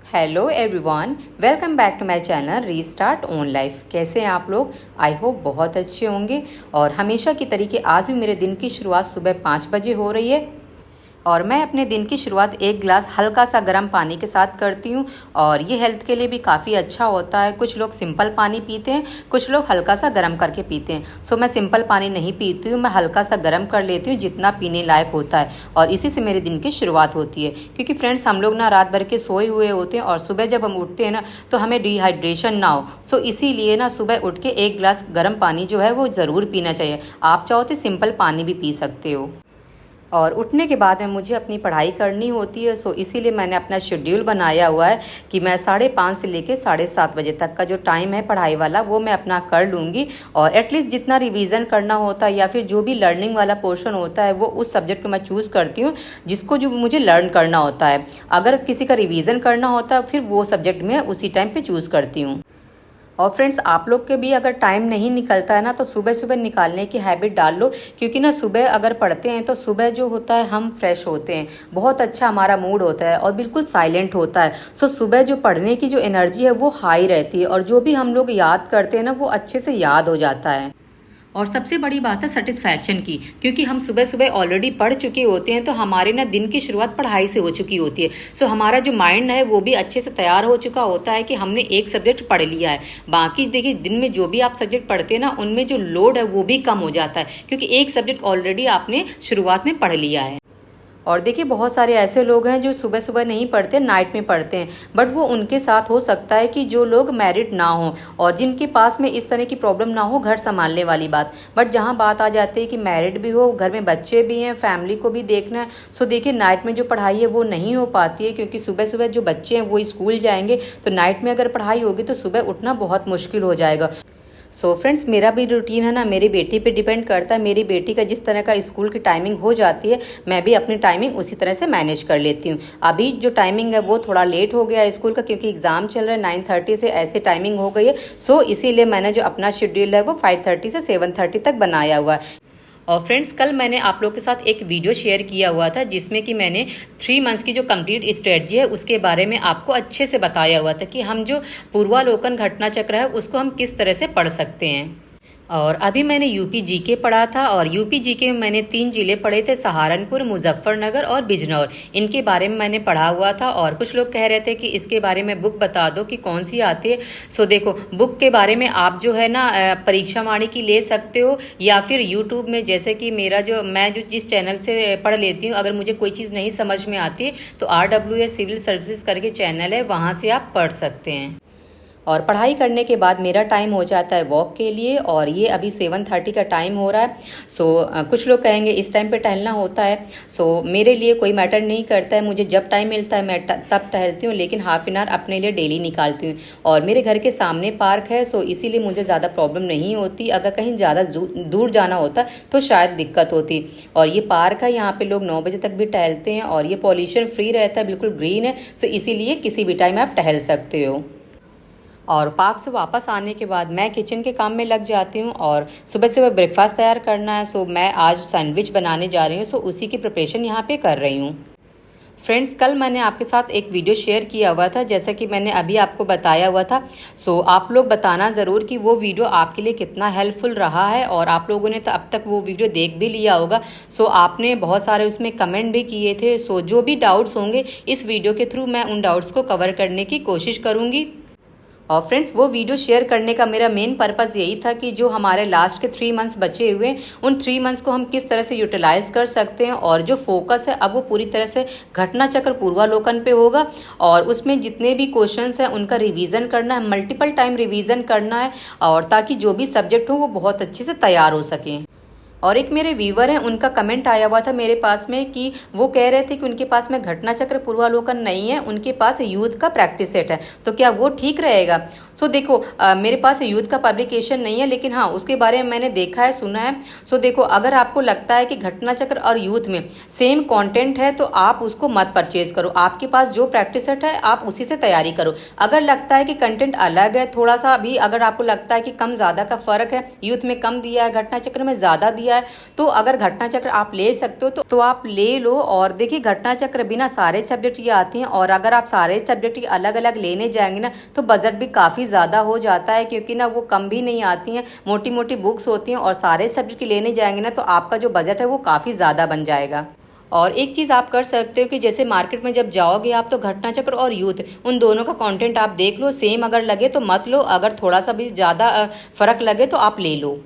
Hello everyone, welcome back to my channel restart on life. कैसे हैं आप लोग? आई होप बहुत अच्छे होंगे। और हमेशा की तरीके आज भी मेरे दिन की शुरुआत सुबह 5 बजे हो रही है और मैं अपने दिन की शुरुआत एक गिलास हल्का सा गर्म पानी के साथ करती हूँ। और ये हेल्थ के लिए भी काफ़ी अच्छा होता है। कुछ लोग सिंपल पानी पीते हैं, कुछ लोग हल्का सा गर्म करके पीते हैं। सो मैं सिंपल पानी नहीं पीती हूँ, मैं हल्का सा गर्म कर लेती हूँ जितना पीने लायक होता है। और इसी से मेरे दिन की शुरुआत होती है। क्योंकि फ्रेंड्स, हम लोग ना रात भर के सोए हुए होते हैं और सुबह जब हम उठते हैं ना तो हमें डिहाइड्रेशन ना हो। सो इसीलिए ना सुबह उठ के एक गिलास गर्म पानी जो है वो ज़रूर पीना चाहिए। आप चाहो तो सिंपल पानी भी पी सकते हो। और उठने के बाद में मुझे अपनी पढ़ाई करनी होती है। सो इसीलिए मैंने अपना शेड्यूल बनाया हुआ है कि मैं 5:30 से लेकर 7:30 बजे तक का जो टाइम है पढ़ाई वाला वो मैं अपना कर लूँगी। और एटलीस्ट जितना रिवीजन करना होता है या फिर जो भी लर्निंग वाला पोर्शन होता है वो उस सब्जेक्ट को मैं चूज़ करती हूँ जिसको जो मुझे लर्न करना होता है। अगर किसी का रिवीजन करना होता है फिर वो सब्जेक्ट मैं उसी टाइम पर चूज़ करती हूँ। और फ्रेंड्स, आप लोग के भी अगर टाइम नहीं निकलता है ना तो सुबह सुबह निकालने की हैबिट डाल लो। क्योंकि ना सुबह अगर पढ़ते हैं तो सुबह जो होता है हम फ्रेश होते हैं, बहुत अच्छा हमारा मूड होता है और बिल्कुल साइलेंट होता है। सो सुबह जो पढ़ने की जो एनर्जी है वो हाई रहती है और जो भी हम लोग याद करते हैं ना वो अच्छे से याद हो जाता है। और सबसे बड़ी बात है सेटिस्फैक्शन की, क्योंकि हम सुबह सुबह ऑलरेडी पढ़ चुके होते हैं तो हमारे ना दिन की शुरुआत पढ़ाई से हो चुकी होती है। सो हमारा जो माइंड है वो भी अच्छे से तैयार हो चुका होता है कि हमने एक सब्जेक्ट पढ़ लिया है। बाकी देखिए, दिन में जो भी आप सब्जेक्ट पढ़ते हैं ना उनमें जो लोड है वो भी कम हो जाता है, क्योंकि एक सब्जेक्ट ऑलरेडी आपने शुरुआत में पढ़ लिया है। और देखिए, बहुत सारे ऐसे लोग हैं जो सुबह सुबह नहीं पढ़ते, नाइट में पढ़ते हैं। बट वो उनके साथ हो सकता है कि जो लोग मैरिड ना हो और जिनके पास में इस तरह की प्रॉब्लम ना हो घर संभालने वाली बात। बट जहाँ बात आ जाती है कि मैरिड भी हो, घर में बच्चे भी हैं, फैमिली को भी देखना है, सो देखिए नाइट में जो पढ़ाई है वो नहीं हो पाती है। क्योंकि सुबह सुबह जो बच्चे हैं वो स्कूल जाएंगे तो नाइट में अगर पढ़ाई होगी तो सुबह उठना बहुत मुश्किल हो जाएगा। सो फ्रेंड्स, मेरा भी रूटीन है ना मेरी बेटी पे डिपेंड करता है। मेरी बेटी का जिस तरह का स्कूल की टाइमिंग हो जाती है मैं भी अपनी टाइमिंग उसी तरह से मैनेज कर लेती हूँ। अभी जो टाइमिंग है वो थोड़ा लेट हो गया है स्कूल का, क्योंकि एग्जाम चल रहा है। 9:30 से ऐसे टाइमिंग हो गई है। सो इसीलिए मैंने जो अपना शेड्यूल है वो 5:30 से 7:30 तक बनाया हुआ है। और फ्रेंड्स, कल मैंने आप लोग के साथ एक वीडियो शेयर किया हुआ था जिसमें कि मैंने 3 मंथ्स की जो कंप्लीट स्ट्रेटजी है उसके बारे में आपको अच्छे से बताया हुआ था कि हम जो पूर्वालोकन घटना चक्र है उसको हम किस तरह से पढ़ सकते हैं। और अभी मैंने यूपी जीके पढ़ा था और यूपी जीके में मैंने 3 जिले पढ़े थे, सहारनपुर, मुजफ्फरनगर और बिजनौर। इनके बारे में मैंने पढ़ा हुआ था। और कुछ लोग कह रहे थे कि इसके बारे में बुक बता दो कि कौन सी आती है। सो देखो, बुक के बारे में आप जो है ना परीक्षा वाणी की ले सकते हो या फिर यूट्यूब में, जैसे कि मैं जो जिस चैनल से पढ़ लेती हूँ, अगर मुझे कोई चीज़ नहीं समझ में आती है तो RWS सिविल सर्विसेज करके चैनल है, वहाँ से आप पढ़ सकते हैं। और पढ़ाई करने के बाद मेरा टाइम हो जाता है वॉक के लिए और ये अभी 7:30 का टाइम हो रहा है। सो कुछ लोग कहेंगे इस टाइम पे टहलना होता है। सो मेरे लिए कोई मैटर नहीं करता है, मुझे जब टाइम मिलता है मैं तब टहलती हूँ, लेकिन हाफ एन आवर अपने लिए डेली निकालती हूँ। और मेरे घर के सामने पार्क है, सो इसीलिए मुझे ज़्यादा प्रॉब्लम नहीं होती। अगर कहीं ज़्यादा दूर जाना होता तो शायद दिक्कत होती। और ये पार्क है, यहाँ पे लोग 9 बजे तक भी टहलते हैं और ये पॉल्यूशन फ्री रहता है, बिल्कुल ग्रीन है। सो इसीलिए किसी भी टाइम आप टहल सकते हो। और पार्क से वापस आने के बाद मैं किचन के काम में लग जाती हूँ और सुबह सुबह ब्रेकफास्ट तैयार करना है। सो मैं आज सैंडविच बनाने जा रही हूँ, सो उसी की प्रिपरेशन यहाँ पे कर रही हूँ। फ्रेंड्स, कल मैंने आपके साथ एक वीडियो शेयर किया हुआ था जैसा कि मैंने अभी आपको बताया हुआ था। सो आप लोग बताना ज़रूर कि वो वीडियो आपके लिए कितना हेल्पफुल रहा है। और आप लोगों ने तो अब तक वो वीडियो देख भी लिया होगा। सो आपने बहुत सारे उसमें कमेंट भी किए थे। सो जो भी डाउट्स होंगे इस वीडियो के थ्रू मैं उन डाउट्स को कवर करने की कोशिश करूँगी। और फ्रेंड्स, वो वीडियो शेयर करने का मेरा मेन पर्पस यही था कि जो हमारे लास्ट के 3 मंथ्स बचे हुए हैं उन 3 मंथ्स को हम किस तरह से यूटिलाइज कर सकते हैं। और जो फोकस है अब वो पूरी तरह से घटना चक्र पूर्वालोकन पे होगा। और उसमें जितने भी क्वेश्चंस हैं उनका रिवीजन करना है, मल्टीपल टाइम रिवीजन करना है, और ताकि जो भी सब्जेक्ट हो वो बहुत अच्छे से तैयार हो सकें। और एक मेरे व्यूवर हैं, उनका कमेंट आया हुआ था मेरे पास में कि वो कह रहे थे कि उनके पास में घटना चक्र पूर्वालोकन नहीं है, उनके पास युद्ध का प्रैक्टिस सेट है, तो क्या वो ठीक रहेगा? सो देखो मेरे पास यूथ का पब्लिकेशन नहीं है, लेकिन हाँ उसके बारे में मैंने देखा है, सुना है। सो देखो अगर आपको लगता है कि घटना चक्र और यूथ में सेम कंटेंट है तो आप उसको मत परचेज करो। आपके पास जो प्रैक्टिस सेट है आप उसी से तैयारी करो। अगर लगता है कि कंटेंट अलग है थोड़ा सा भी, अगर आपको लगता है कि कम ज़्यादा का फ़र्क है, यूथ में कम दिया है, घटना चक्र में ज़्यादा दिया है, तो अगर घटना चक्र आप ले सकते हो तो आप ले लो। और देखिए घटना चक्र बिना सारे सब्जेक्ट ये आती हैं, और अगर आप सारे सब्जेक्ट अलग अलग लेने जाएंगे ना तो बजट भी काफ़ी ज़्यादा हो जाता है, क्योंकि ना वो कम भी नहीं आती हैं, मोटी मोटी बुक्स होती हैं, और सारे सब्जेक्ट की लेने जाएंगे ना तो आपका जो बजट है वो काफ़ी ज़्यादा बन जाएगा। और एक चीज़ आप कर सकते हो कि जैसे मार्केट में जब जाओगे आप तो घटना चक्र और यूथ उन दोनों का कंटेंट आप देख लो, सेम अगर लगे तो मत लो, अगर थोड़ा सा भी ज़्यादा फ़र्क लगे तो आप ले लो।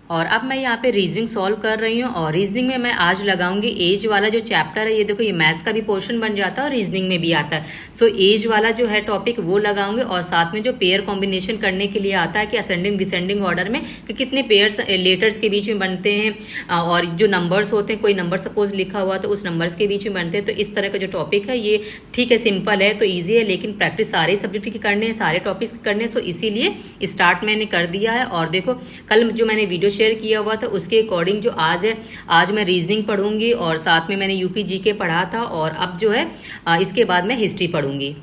और अब मैं यहाँ पे रीजनिंग सॉल्व कर रही हूँ, और रीजनिंग में मैं आज लगाऊंगी एज वाला जो चैप्टर है। ये देखो ये मैथ्स का भी पोर्शन बन जाता है और रीजनिंग में भी आता है। सो एज वाला जो है टॉपिक वो लगाऊंगे, और साथ में जो पेयर कॉम्बिनेशन करने के लिए आता है कि असेंडिंग डिसेंडिंग ऑर्डर में कि कितने पेयर्स लेटर्स के बीच में बनते हैं, और जो नंबर्स होते हैं, कोई नंबर सपोज लिखा हुआ तो उस नंबर्स के बीच में बनते हैं। तो इस तरह का जो टॉपिक है ये ठीक है, सिंपल है तो ईजी है, लेकिन प्रैक्टिस सारे सब्जेक्ट की करने हैं, सारे टॉपिक्स की करने हैं। सो इसीलिए स्टार्ट मैंने कर दिया है। और देखो कल जो मैंने वीडियो शेयर किया हुआ था उसके अकॉर्डिंग जो आज है, आज मैं रीजनिंग पढ़ूंगी, और साथ में मैंने यूपी जीके पढ़ा था, और अब जो है इसके बाद मैं हिस्ट्री पढ़ूंगी।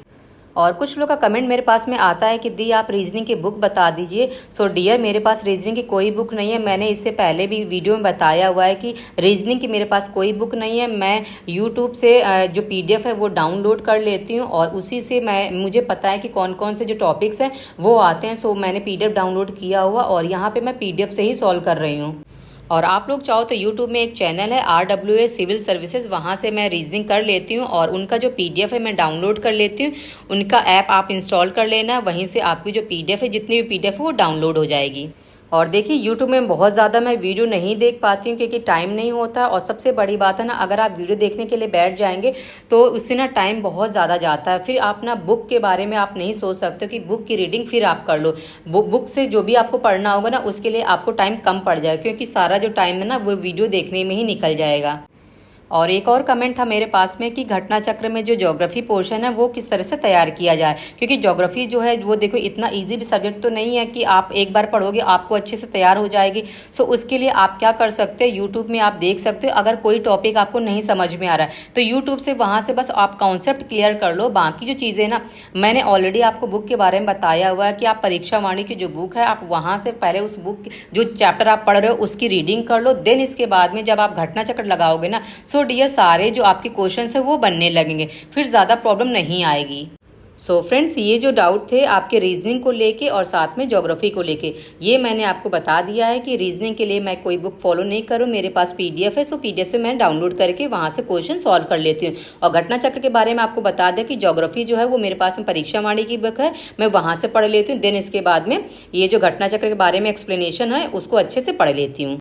और कुछ लोग का कमेंट मेरे पास में आता है कि दी आप रीजनिंग की बुक बता दीजिए। सो डियर मेरे पास रीजनिंग की कोई बुक नहीं है। मैंने इससे पहले भी वीडियो में बताया हुआ है कि रीजनिंग की मेरे पास कोई बुक नहीं है। मैं यूट्यूब से जो PDF है वो डाउनलोड कर लेती हूँ, और उसी से मुझे पता है कि कौन कौन से जो टॉपिक्स हैं वो आते हैं। सो मैंने PDF डाउनलोड किया हुआ, और यहाँ पर मैं PDF से ही सॉल्व कर रही हूँ। और आप लोग चाहो तो यूट्यूब में एक चैनल है RWA सिविल सर्विसेज, वहाँ से मैं रीजनिंग कर लेती हूँ, और उनका जो PDF है मैं डाउनलोड कर लेती हूँ। उनका ऐप आप इंस्टॉल कर लेना, वहीं से आपकी जो PDF है, जितनी भी PDF है वो डाउनलोड हो जाएगी। और देखिए यूट्यूब में बहुत ज़्यादा मैं वीडियो नहीं देख पाती हूँ क्योंकि टाइम नहीं होता, और सबसे बड़ी बात है ना, अगर आप वीडियो देखने के लिए बैठ जाएंगे तो उससे ना टाइम बहुत ज़्यादा जाता है। फिर आप ना बुक के बारे में आप नहीं सोच सकते कि बुक की रीडिंग फिर आप कर लो। बुक से जो भी आपको पढ़ना होगा ना उसके लिए आपको टाइम कम पड़ जाएगा, क्योंकि सारा जो टाइम है ना वो वीडियो देखने में ही निकल जाएगा। और एक और कमेंट था मेरे पास में कि घटना चक्र में जो ज्योग्राफी पोर्शन है वो किस तरह से तैयार किया जाए, क्योंकि ज्योग्राफी जो है वो देखो इतना इजी भी सब्जेक्ट तो नहीं है कि आप एक बार पढ़ोगे आपको अच्छे से तैयार हो जाएगी। सो उसके लिए आप क्या कर सकते हैं, यूट्यूब में आप देख सकते हो। अगर कोई टॉपिक आपको नहीं समझ में आ रहा है तो यूट्यूब से वहाँ से बस आप कॉन्सेप्ट क्लियर कर लो। बाकी जो चीज़ें ना मैंने ऑलरेडी आपको बुक के बारे में बताया हुआ है कि आप परीक्षा वाणी की जो बुक है आप वहाँ से पहले उस बुक जो चैप्टर आप पढ़ रहे हो उसकी रीडिंग कर लो। देन इसके बाद में जब आप घटना चक्र लगाओगे ना, सो डियर सारे जो आपके क्वेश्चन है वो बनने लगेंगे, फिर ज़्यादा प्रॉब्लम नहीं आएगी। सो फ्रेंड्स ये जो डाउट थे आपके रीजनिंग को लेके और साथ में ज्योग्राफी को लेके, ये मैंने आपको बता दिया है कि रीजनिंग के लिए मैं कोई बुक फॉलो नहीं करूँ, मेरे पास PDF है। सो PDF से मैं डाउनलोड करके वहाँ से क्वेश्चन सॉल्व कर लेती हूँ। और घटना चक्र के बारे में आपको बता दें कि ज्योग्राफी जो है वो मेरे पास में परीक्षा वाणी की बुक है, मैं वहाँ से पढ़ लेती हूँ। देन इसके बाद में ये जो घटना चक्र के बारे में एक्सप्लेनेशन है उसको अच्छे से पढ़ लेती हूँ।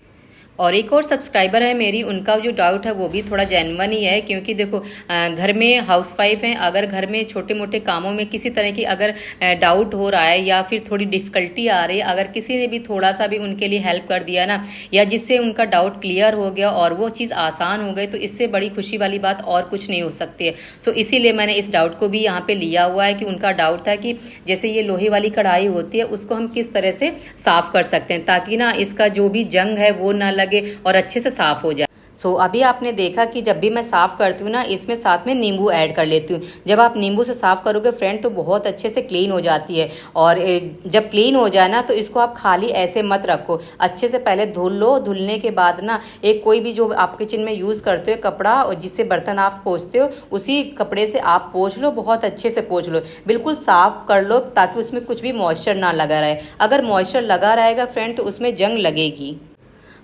और एक और सब्सक्राइबर है मेरी, उनका जो डाउट है वो भी थोड़ा जेन्युइन ही है, क्योंकि देखो घर में हाउसवाइफ हैं, अगर घर में छोटे मोटे कामों में किसी तरह की अगर डाउट हो रहा है या फिर थोड़ी डिफ़िकल्टी आ रही है, अगर किसी ने भी थोड़ा सा भी उनके लिए हेल्प कर दिया ना, या जिससे उनका डाउट क्लियर हो गया और वो चीज़ आसान हो गई, तो इससे बड़ी खुशी वाली बात और कुछ नहीं हो सकती है। सो इसीलिए मैंने इस डाउट को भी यहाँ पर लिया हुआ है कि उनका डाउट था कि जैसे ये लोहे वाली कढ़ाई होती है उसको हम किस तरह से साफ़ कर सकते हैं ताकि ना इसका जो भी जंग है वो ना लगे और अच्छे से साफ हो जाए। सो अभी आपने देखा कि जब भी मैं साफ़ करती हूँ ना इसमें साथ में नींबू ऐड कर लेती हूँ। जब आप नींबू से साफ़ करोगे फ्रेंड तो बहुत अच्छे से क्लीन हो जाती है। और जब क्लीन हो जाए ना तो इसको आप खाली ऐसे मत रखो, अच्छे से पहले धुल लो। धुलने के बाद ना एक कोई भी जो आप किचन में यूज़ करते हो कपड़ा और जिससे बर्तन आप पोंछते हो उसी कपड़े से आप पोंछ लो, बहुत अच्छे से पोंछ लो, बिल्कुल साफ़ कर लो ताकि उसमें कुछ भी मॉइस्चर ना लगा रहे। अगर मॉइस्चर लगा रहेगा फ्रेंड तो उसमें जंग लगेगी।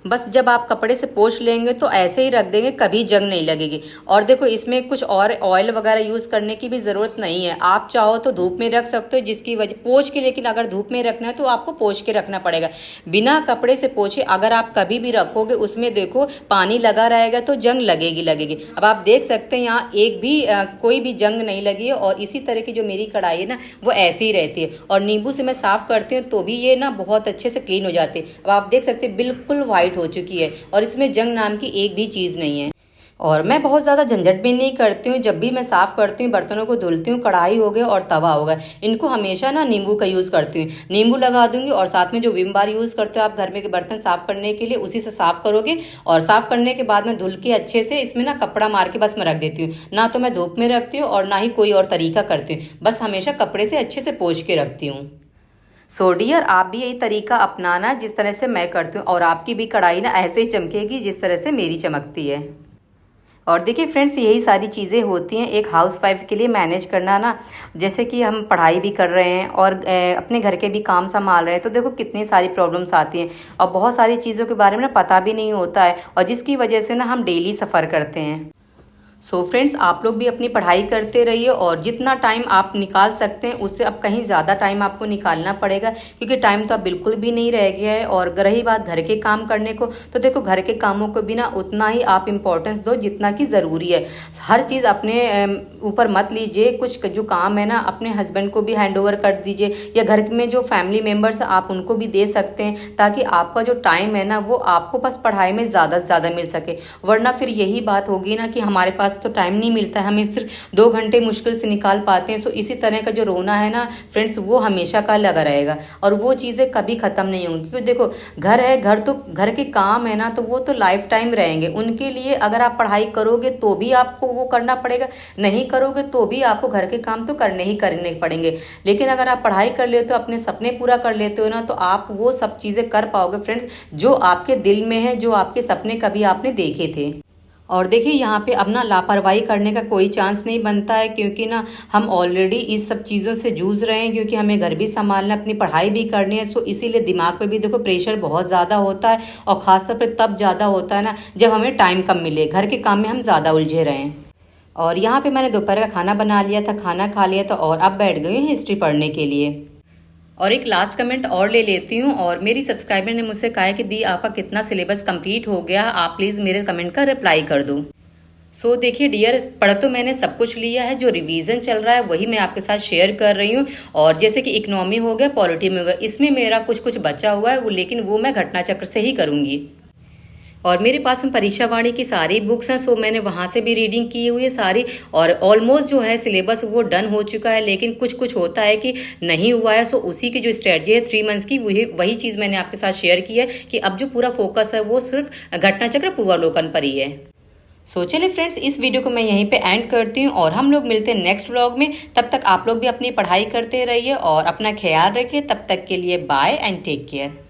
बस जब आप कपड़े से पोंछ लेंगे तो ऐसे ही रख देंगे, कभी जंग नहीं लगेगी। और देखो इसमें कुछ और ऑयल वगैरह यूज़ करने की भी ज़रूरत नहीं है, आप चाहो तो धूप में रख सकते हो जिसकी वजह पोंछ के, लेकिन अगर धूप में रखना है तो आपको पोंछ के रखना पड़ेगा। बिना कपड़े से पोंछे अगर आप कभी भी रखोगे उसमें देखो पानी लगा रहेगा तो जंग लगेगी। अब आप देख सकते हैं यहाँ एक भी कोई भी जंग नहीं लगी है। और इसी तरह की जो मेरी कढ़ाई है ना वो ऐसी ही रहती है। और नींबू से मैं साफ़ करती हूँ तो भी ये ना बहुत अच्छे से क्लीन हो जाती है। अब आप देख सकते हैं बिल्कुल वाइट हो चुकी है और इसमें जंग नाम की एक भी चीज़ नहीं है। और मैं बहुत ज़्यादा झंझट भी नहीं करती हूँ। जब भी मैं साफ़ करती हूँ, बर्तनों को धुलती हूँ, कढ़ाई हो गया और तवा हो गया, इनको हमेशा ना नींबू का यूज़ करती हूँ। नींबू लगा दूंगी और साथ में जो विम बार यूज़ करते हो आप घर में के बर्तन साफ़ करने के लिए, उसी से साफ़ करोगे। और साफ़ करने के बाद में धुल के अच्छे से इसमें ना कपड़ा मार के बस मैं रख देती हूँ। ना तो मैं धूप में रखती हूँ और ना ही कोई और तरीका करती हूँ, बस हमेशा कपड़े से अच्छे से पोंछ के रखती हूँ। सो डियर, आप भी यही तरीका अपनाना जिस तरह से मैं करती हूँ, और आपकी भी कढ़ाई ना ऐसे ही चमकेगी जिस तरह से मेरी चमकती है। और देखिए फ्रेंड्स, यही सारी चीज़ें होती हैं एक हाउसवाइफ के लिए मैनेज करना ना। जैसे कि हम पढ़ाई भी कर रहे हैं और अपने घर के भी काम संभाल रहे हैं, तो देखो कितनी सारी प्रॉब्लम्स आती हैं और बहुत सारी चीज़ों के बारे में ना पता भी नहीं होता है, और जिसकी वजह से ना हम डेली सफ़र करते हैं। सो फ्रेंड्स, आप लोग भी अपनी पढ़ाई करते रहिए और जितना टाइम आप निकाल सकते हैं उससे अब कहीं ज़्यादा टाइम आपको निकालना पड़ेगा, क्योंकि टाइम तो अब बिल्कुल भी नहीं रह गया है। और रही बात घर के काम करने को, तो देखो घर के कामों को भी ना उतना ही आप इम्पोर्टेंस दो जितना कि ज़रूरी है। हर चीज़ अपने ऊपर मत लीजिए, कुछ जो काम है ना अपने हस्बैंड को भी हैंड ओवर कर दीजिए, या घर में जो फैमिली मेम्बर्स आप उनको भी दे सकते हैं, ताकि आपका जो टाइम है ना वो आपको बस पढ़ाई में ज़्यादा से ज़्यादा मिल सके। वरना फिर यही बात होगी ना कि हमारे पास तो टाइम नहीं मिलता है, हमें सिर्फ 2 घंटे मुश्किल से निकाल पाते हैं। सो इसी तरह का जो रोना है ना फ्रेंड्स, वो हमेशा का लगा रहेगा और वो चीज़ें कभी ख़त्म नहीं होंगी। क्योंकि देखो घर है, घर तो घर के काम है ना, तो वो तो लाइफ टाइम रहेंगे। उनके लिए अगर आप पढ़ाई करोगे तो भी आपको वो करना पड़ेगा, नहीं करोगे तो भी आपको घर के काम तो करने पड़ेंगे। लेकिन अगर आप पढ़ाई कर लेते हो, अपने सपने पूरा कर लेते हो ना, तो आप वो सब चीज़ें कर पाओगे फ्रेंड्स जो आपके दिल में है, जो आपके सपने कभी आपने देखे थे। और देखिए यहाँ पे अब ना लापरवाही करने का कोई चांस नहीं बनता है, क्योंकि ना हम ऑलरेडी इस सब चीज़ों से जूझ रहे हैं, क्योंकि हमें घर भी संभालना है, अपनी पढ़ाई भी करनी है। सो इसीलिए दिमाग पे भी देखो प्रेशर बहुत ज़्यादा होता है, और ख़ासतौर पे तब ज़्यादा होता है ना जब हमें टाइम कम मिले, घर के काम में हम ज़्यादा उलझे रहें। और यहाँ पे मैंने दोपहर का खाना बना लिया था, खाना खा लिया था, और अब बैठ गई हूँ हिस्ट्री पढ़ने के लिए। और एक लास्ट कमेंट और ले लेती हूँ, और मेरी सब्सक्राइबर ने मुझसे कहा है कि दी आपका कितना सिलेबस कंप्लीट हो गया, आप प्लीज़ मेरे कमेंट का रिप्लाई कर दो। सो देखिए डियर, पढ़ तो मैंने सब कुछ लिया है, जो रिवीजन चल रहा है वही मैं आपके साथ शेयर कर रही हूँ। और जैसे कि इकोनॉमी हो गया, पॉलिटी में हो गया, इसमें मेरा कुछ कुछ बचा हुआ है, लेकिन वो मैं घटना चक्र से ही करूँगी। और मेरे पास में परीक्षा वाणी की सारी बुक्स हैं, सो मैंने वहाँ से भी रीडिंग की हुई है सारी, और ऑलमोस्ट जो है सिलेबस वो डन हो चुका है। लेकिन कुछ कुछ होता है कि नहीं हुआ है, सो उसी की जो स्ट्रेटजी है 3 मंथ्स की, वही चीज़ मैंने आपके साथ शेयर की है कि अब जो पूरा फोकस है वो सिर्फ घटना चक्र पूर्वावलोकन पर ही है। सो चलिए फ्रेंड्स, इस वीडियो को मैं यहीं पे एंड करती हूँ, और हम लोग मिलते हैं नेक्स्ट व्लॉग में। तब तक आप लोग भी अपनी पढ़ाई करते रहिए और अपना ख्याल रखिए। तब तक के लिए बाय एंड टेक केयर।